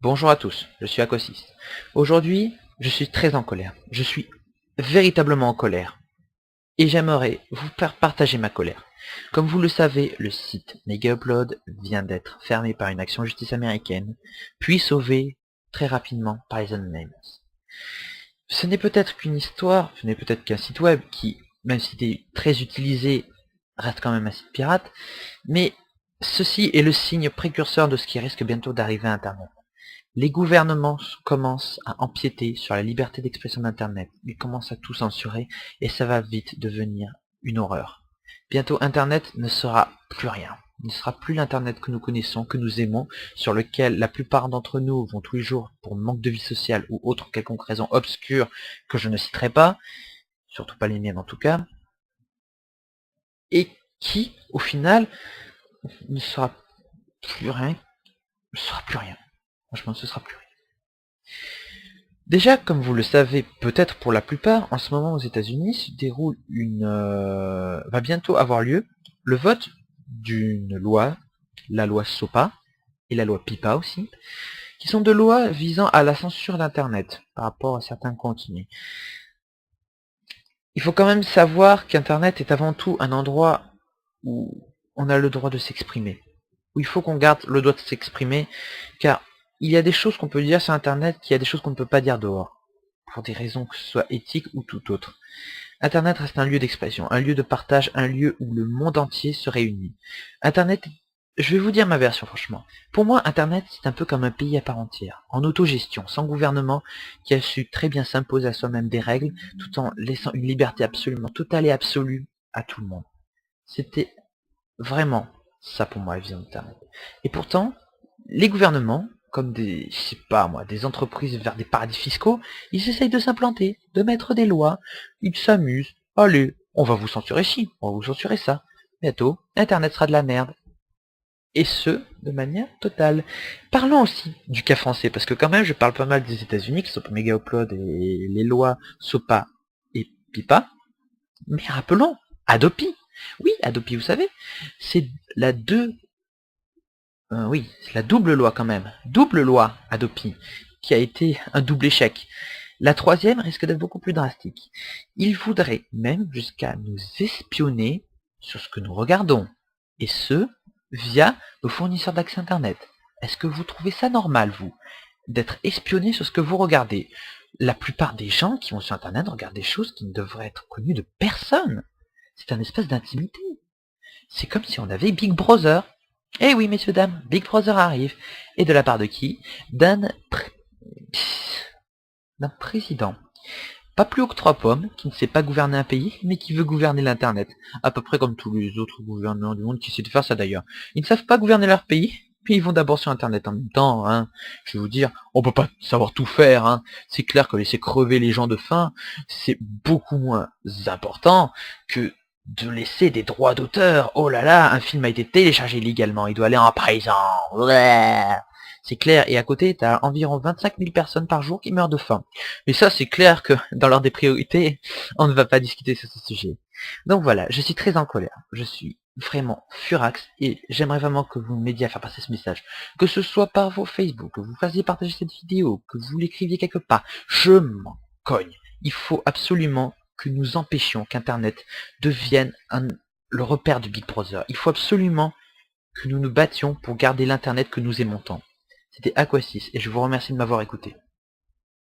Bonjour à tous, je suis Aquasys. Aujourd'hui, je suis très en colère. Je suis véritablement en colère. Et j'aimerais vous faire partager ma colère. Comme vous le savez, le site MegaUpload vient d'être fermé par une action de justice américaine, puis sauvé très rapidement par les Anonymous. Ce n'est peut-être qu'une histoire, ce n'est peut-être qu'un site web qui, même s'il est très utilisé, reste quand même un site pirate, mais ceci est le signe précurseur de ce qui risque bientôt d'arriver à Internet. Les gouvernements commencent à empiéter sur la liberté d'expression d'Internet. Ils commencent à tout censurer et ça va vite devenir une horreur. Bientôt Internet ne sera plus rien. Il ne sera plus l'Internet que nous connaissons, que nous aimons, sur lequel la plupart d'entre nous vont tous les jours pour manque de vie sociale ou autre quelconque raison obscure que je ne citerai pas, surtout pas les miennes en tout cas, et qui, au final, ne sera plus rien. Ne sera plus rien. Franchement, ce sera plus rien. Déjà, comme vous le savez peut-être pour la plupart, en ce moment aux États-Unis se déroule va bientôt avoir lieu le vote d'une loi, la loi SOPA et la loi PIPA aussi, qui sont deux lois visant à la censure d'Internet par rapport à certains contenus. Il faut quand même savoir qu'Internet est avant tout un endroit où on a le droit de s'exprimer, où il faut qu'on garde le droit de s'exprimer, car il y a des choses qu'on peut dire sur Internet, qu'il y a des choses qu'on ne peut pas dire dehors, pour des raisons que ce soit éthiques ou tout autre. Internet reste un lieu d'expression, un lieu de partage, un lieu où le monde entier se réunit. Internet, je vais vous dire ma version franchement. Pour moi, Internet, c'est un peu comme un pays à part entière, en autogestion, sans gouvernement, qui a su très bien s'imposer à soi-même des règles, tout en laissant une liberté absolument totale et absolue à tout le monde. C'était vraiment ça pour moi, la vision d'Internet. Et pourtant, les gouvernements, comme des, je sais pas moi, des entreprises vers des paradis fiscaux, ils essayent de s'implanter, de mettre des lois, ils s'amusent. Allez, on va vous censurer ci, on va vous censurer ça. Bientôt, Internet sera de la merde. Et ce, de manière totale. Parlons aussi du cas français, parce que quand même, je parle pas mal des États-Unis, qui sont pour MegaUpload et les lois SOPA et PIPA. Mais rappelons, Adopi. Oui, Adopi, vous savez, c'est la oui, c'est la double loi quand même. Double loi Adopi, qui a été un double échec. La troisième risque d'être beaucoup plus drastique. Il voudrait même jusqu'à nous espionner sur ce que nous regardons. Et ce, via nos fournisseurs d'accès Internet. Est-ce que vous trouvez ça normal, vous, d'être espionné sur ce que vous regardez? La plupart des gens qui vont sur Internet regardent des choses qui ne devraient être connues de personne. C'est un espèce d'intimité. C'est comme si on avait Big Brother. Eh oui, messieurs, dames, Big Brother arrive. Et de la part de qui? D'un président. Pas plus haut que trois pommes, qui ne sait pas gouverner un pays, mais qui veut gouverner l'Internet. À peu près comme tous les autres gouvernements du monde qui essaient de faire ça d'ailleurs. Ils ne savent pas gouverner leur pays, puis ils vont d'abord sur Internet en même temps, hein. Je vais vous dire, on peut pas savoir tout faire, hein. C'est clair que laisser crever les gens de faim, c'est beaucoup moins important que de laisser des droits d'auteur. Oh là là, un film a été téléchargé illégalement, il doit aller en prison. C'est clair, et à côté, t'as environ 25 000 personnes par jour qui meurent de faim. Mais ça, c'est clair que dans l'ordre des priorités, on ne va pas discuter sur ce sujet. Donc voilà, je suis très en colère. Je suis vraiment furax, et j'aimerais vraiment que vous m'aidiez à faire passer ce message. Que ce soit par vos Facebook, que vous fassiez partager cette vidéo, que vous l'écriviez quelque part. Je m'en cogne. Il faut absolument que nous empêchions qu'Internet devienne le repère de Big Brother. Il faut absolument que nous nous battions pour garder l'Internet que nous aimons tant. C'était Aquasys et je vous remercie de m'avoir écouté.